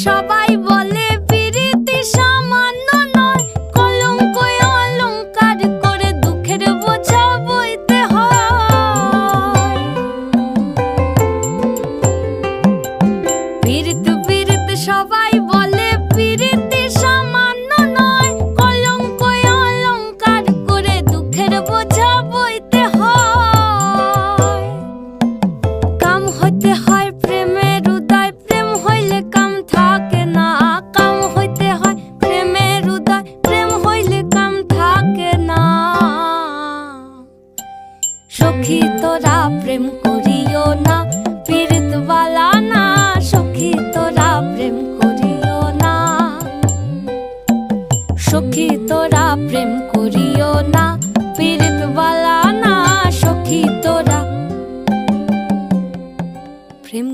সবাই বলে পিরিতি সামান্য নয়, কলঙ্ক অলংকার করে দুঃখের বোঝা বইতে হয়। পিরিত পিরিত সবাই